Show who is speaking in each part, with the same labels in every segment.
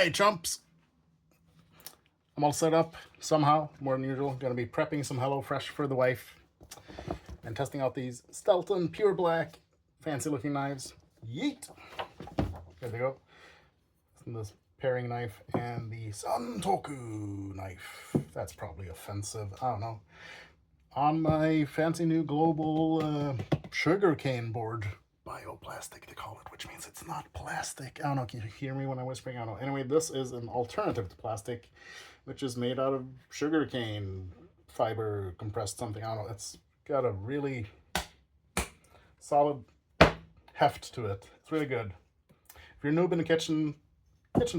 Speaker 1: G'day, chumps. I'm all set up somehow, more than usual. Gonna be prepping some HelloFresh for the wife and testing out these Stelton Pure Black fancy looking knives. Yeet! There they go. And this paring knife and the Santoku knife. That's probably offensive. I don't know. On my fancy new global sugarcane board. Bioplastic, they call it, which means it's not plastic. I don't know, can you hear me when I'm whispering? I don't know. Anyway, this is an alternative to plastic, which is made out of sugarcane fiber, compressed something. I don't know. It's got a really solid heft to it. It's really good. If you're noob in the kitchen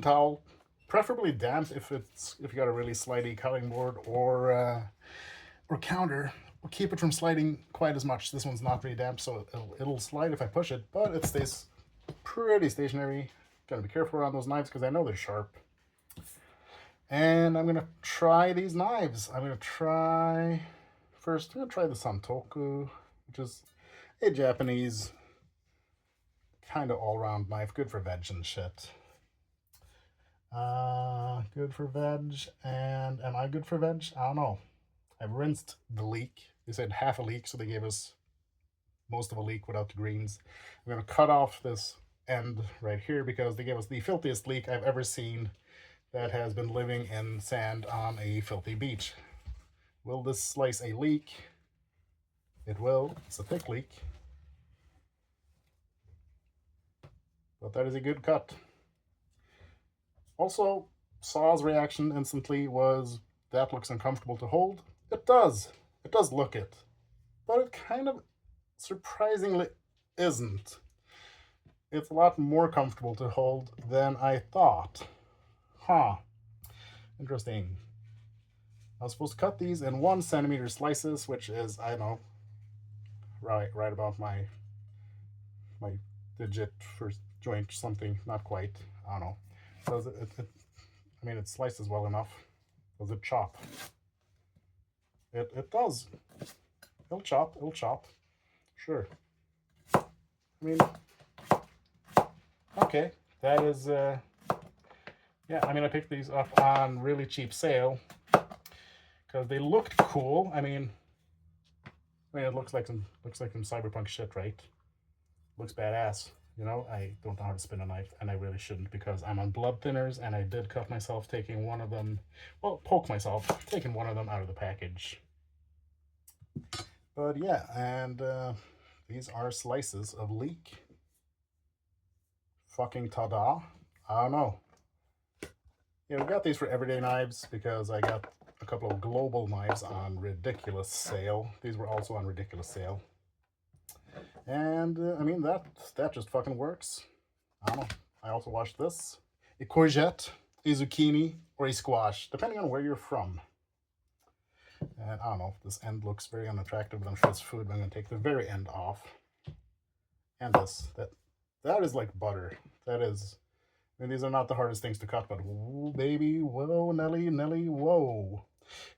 Speaker 1: towel, preferably damp if you got a really slidey cutting board or counter, will keep it from sliding quite as much. This one's not really damp, so it'll slide if I push it, but it stays pretty stationary. Gotta be careful around those knives because I know they're sharp. And I'm gonna try these knives. I'm gonna try the Santoku, which is a Japanese kind of all-round knife, good for veg and shit. Good for veg, and am I good for veg? I don't know. I've rinsed the leek. They said half a leek, so they gave us most of a leek without the greens. I'm going to cut off this end right here because they gave us the filthiest leek I've ever seen that has been living in sand on a filthy beach. Will this slice a leek? It will. It's a thick leek. But that is a good cut. Also, Saw's reaction instantly was, that looks uncomfortable to hold. It does. It does look it. But it kind of surprisingly isn't. It's a lot more comfortable to hold than I thought. Huh. Interesting. I was supposed to cut these in 1 centimeter slices, which is, I don't know, right about my digit first joint something. Not quite. I don't know. Does it I mean, it slices well enough. Does it chop? It does. It'll chop. Sure. I mean, okay. That is, yeah, I mean, I picked these up on really cheap sale because they looked cool. I mean, it looks like some cyberpunk shit, right? Looks badass. You know, I don't know how to spin a knife, and I really shouldn't because I'm on blood thinners, and I did cut myself taking one of them, well, poke myself, taking one of them out of the package. But yeah, and these are slices of leek. Fucking ta-da. I don't know. Yeah, we got these for everyday knives because I got a couple of global knives on ridiculous sale. These were also on ridiculous sale. And I mean, that just fucking works. I don't know. I also watched this. A courgette, a zucchini, or a squash, depending on where you're from. And I don't know, this end looks very unattractive, but I'm sure it's food, but I'm going to take the very end off. And this, that is like butter. That is, I mean, these are not the hardest things to cut, but whoa, baby, whoa, Nelly, whoa.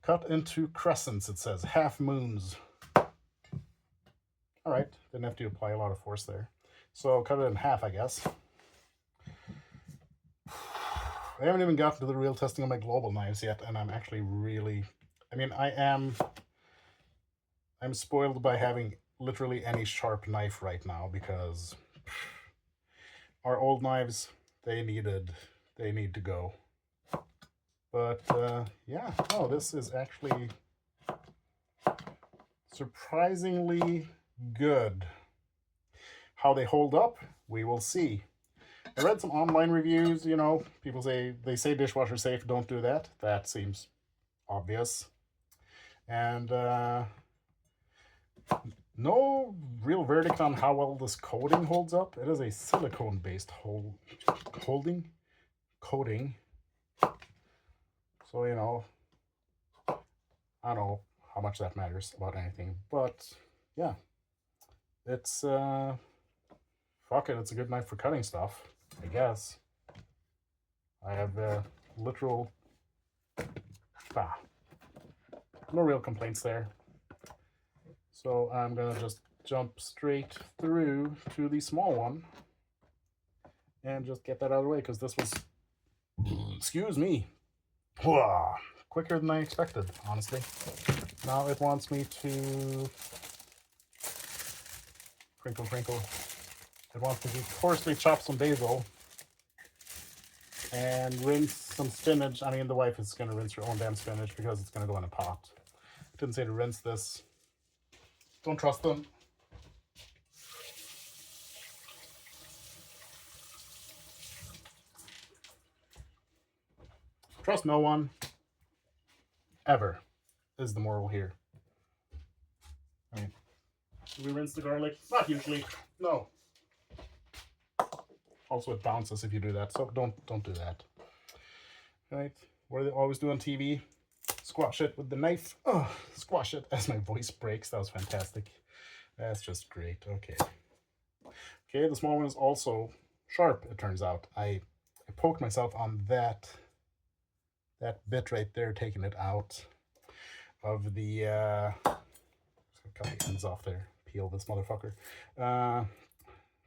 Speaker 1: Cut into crescents, it says, half moons. All right, didn't have to apply a lot of force there. So cut it in half, I guess. I haven't even gotten to the real testing of my global knives yet, and I'm actually really, I mean, I'm spoiled by having literally any sharp knife right now because our old knives, they need to go. But yeah, no, this is actually surprisingly good. How they hold up, we will see. I read some online reviews, you know, people say, they say dishwasher safe, don't do that. That seems obvious. And no real verdict on how well this coating holds up. It is a silicone-based coating. So, you know, I don't know how much that matters about anything, but yeah, it's fuck it, it's a good knife for cutting stuff, I guess. I have literal no real complaints there. So I'm gonna just jump straight through to the small one and just get that out of the way because this was Excuse me. Whoa. Quicker than I expected, honestly. Now it wants me to crinkle, crinkle. It wants me to coarsely chop some basil and rinse some spinach. I mean, the wife is going to rinse her own damn spinach because it's going to go in a pot. It didn't say to rinse this. Don't trust them. Trust no one. Ever is the moral here. I mean, do we rinse the garlic? Not usually. No. Also, it bounces if you do that, so don't do that. Right? What do they always do on TV? Squash it with the knife. Oh, squash it as my voice breaks. That was fantastic. That's just great. Okay. Okay, the small one is also sharp, it turns out. I poked myself on that bit right there, taking it out of the cut the ends off there. Peel this motherfucker.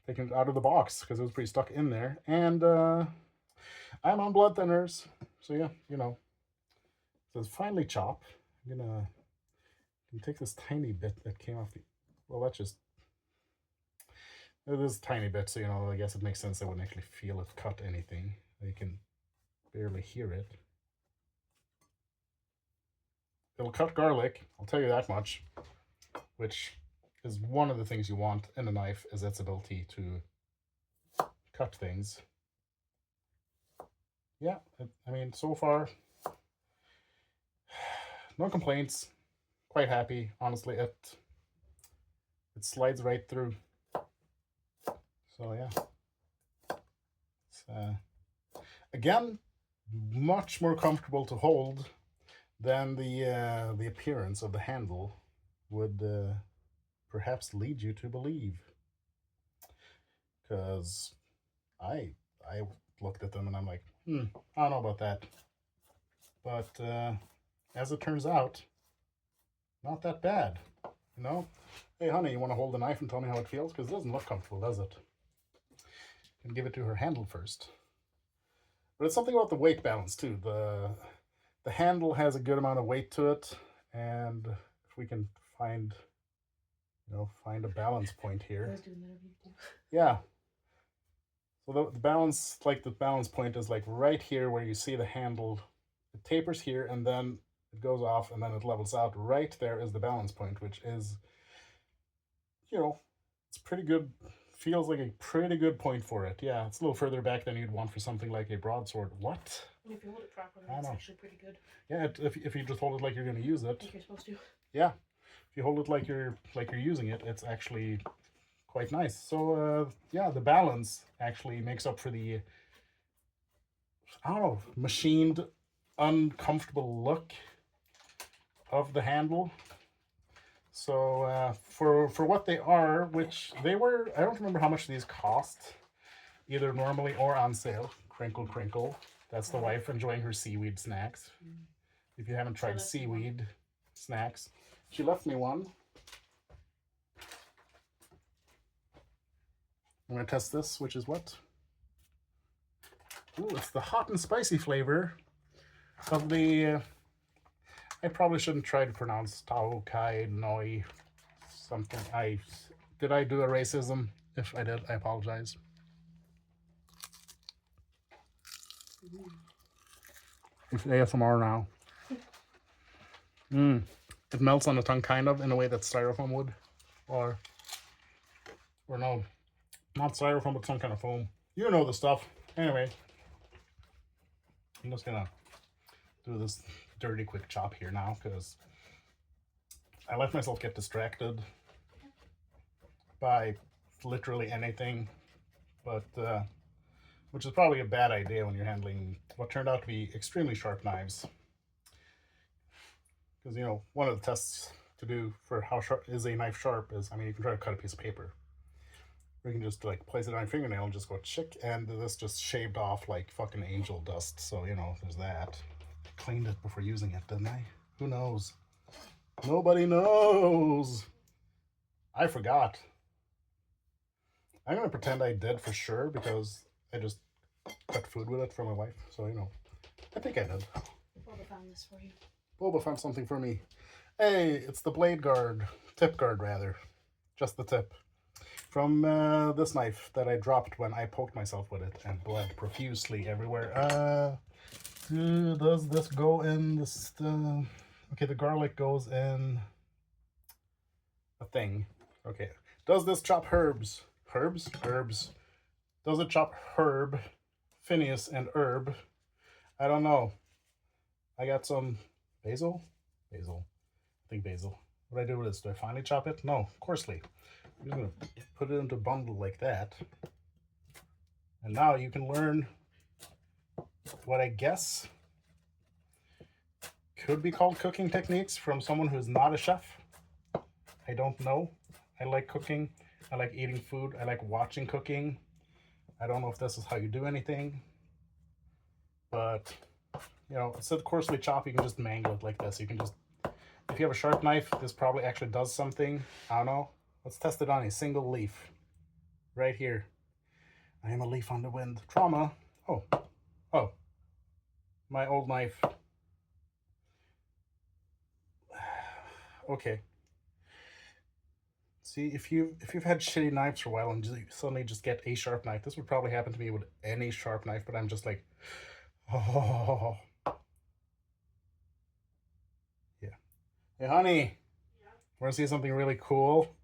Speaker 1: Taking it out of the box because it was pretty stuck in there. And I'm on blood thinners. So yeah, you know. So it's finally chop. I'm gonna take this tiny bit that came off the, well, that's just, it is a tiny bit, so you know, I guess it makes sense I wouldn't actually feel it cut anything. You can barely hear it. It'll cut garlic, I'll tell you that much, which is one of the things you want in a knife, is its ability to cut things. Yeah, I mean, so far, no complaints. Quite happy, honestly. It slides right through. So yeah, it's, again, much more comfortable to hold than the appearance of the handle would perhaps lead you to believe. Because I looked at them and I'm like, I don't know about that. But as it turns out, not that bad, you know? Hey, honey, you want to hold the knife and tell me how it feels? Because it doesn't look comfortable, does it? And give it to her handle first. But it's something about the weight balance, too. The handle has a good amount of weight to it, and if we can find a balance point here. I was doing that every day. Yeah. So the balance point is like right here where you see the handle. It tapers here, and then it goes off, and then it levels out. Right there is the balance point, which is, you know, it's pretty good. Feels like a pretty good point for it. Yeah, it's a little further back than you'd want for something like a broadsword. What? If you hold it properly, it's actually pretty good. Yeah, if you just hold it like you're going to use it. Like you're supposed to. Yeah, if you hold it like you're using it, it's actually quite nice. So yeah, the balance actually makes up for the, I don't know, machined, uncomfortable look of the handle. So for what they are, which they were, I don't remember how much these cost, either normally or on sale. Crinkle, crinkle. That's the wife enjoying her seaweed snacks. If you haven't tried seaweed snacks, she left me one. I'm going to test this, which is what? Ooh, it's the hot and spicy flavor of the, I probably shouldn't try to pronounce Tao Kai Noi something. Did I do a racism? If I did, I apologize. It's ASMR now. It melts on the tongue kind of in a way that styrofoam would. Or no, not styrofoam, but some kind of foam. You know the stuff. Anyway, I'm just gonna do this dirty quick chop here now because I let myself get distracted by literally anything, but which is probably a bad idea when you're handling what turned out to be extremely sharp knives. Because, you know, one of the tests to do for how sharp is a knife sharp is, I mean, you can try to cut a piece of paper. Or you can just like place it on your fingernail and just go chick, and this just shaved off like fucking angel dust. So, you know, there's that. I cleaned it before using it, didn't I? Who knows? Nobody knows. I forgot. I'm gonna pretend I did for sure because I just cut food with it for my wife. So, you know, I think I did.
Speaker 2: Boba found this for you.
Speaker 1: Boba found something for me. Hey, it's the blade guard. Tip guard, rather. Just the tip. From this knife that I dropped when I poked myself with it and bled profusely everywhere. Does this go in this? Okay, the garlic goes in a thing. Okay. Does this chop herbs? Herbs? Herbs. Does it chop herb, Phineas, and herb? I don't know. I got some basil? Basil. I think basil. What do I do with this? Do I finally chop it? No, coarsely. I'm just going to put it into a bundle like that. And now you can learn what I guess could be called cooking techniques from someone who's not a chef. I don't know. I like cooking. I like eating food. I like watching cooking. I don't know if this is how you do anything. But, you know, instead of coarsely chop, you can just mangle it like this. You can just, if you have a sharp knife, this probably actually does something. I don't know. Let's test it on a single leaf. Right here. I am a leaf on the wind. Trauma. Oh. Oh. My old knife. Okay. See, if you've had shitty knives for a while and you suddenly just get a sharp knife, this would probably happen to me with any sharp knife, but I'm just like, oh. Yeah. Hey, honey. Yeah. Want to see something really cool?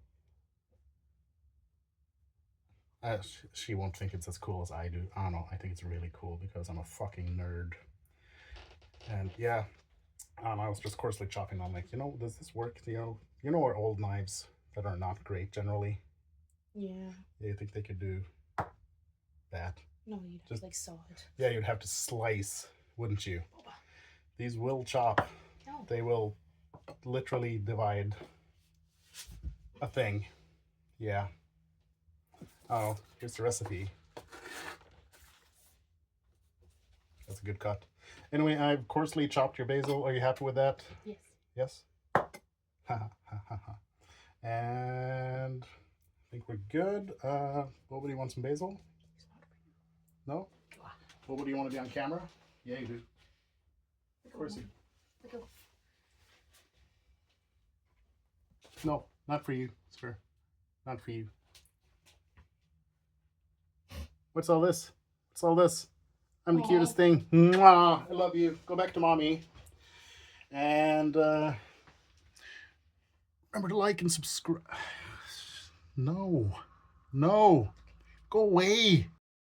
Speaker 1: She won't think it's as cool as I do. I don't know. I think it's really cool because I'm a fucking nerd. And yeah, I don't know. I was just coarsely chopping. I'm like, you know, does this work? You know our old knives that are not great generally.
Speaker 2: Yeah.
Speaker 1: Yeah, you think they could do that?
Speaker 2: No, you'd have to like saw it.
Speaker 1: Yeah, you'd have to slice, wouldn't you? These will chop.
Speaker 2: No.
Speaker 1: They will literally divide a thing. Yeah. Oh, here's the recipe. That's a good cut. Anyway, I've coarsely chopped your basil. Are you happy with that?
Speaker 2: Yes.
Speaker 1: Yes? And I think we're good. Boba, do you want some basil? No? Boba, do you want to be on camera? Yeah, you do. Of course you. No, not for you, sir. Not for you. What's all this? What's all this? I'm the cutest thing. Mwah! I love you. Go back to mommy. And remember to like and subscribe. No. No. Go away.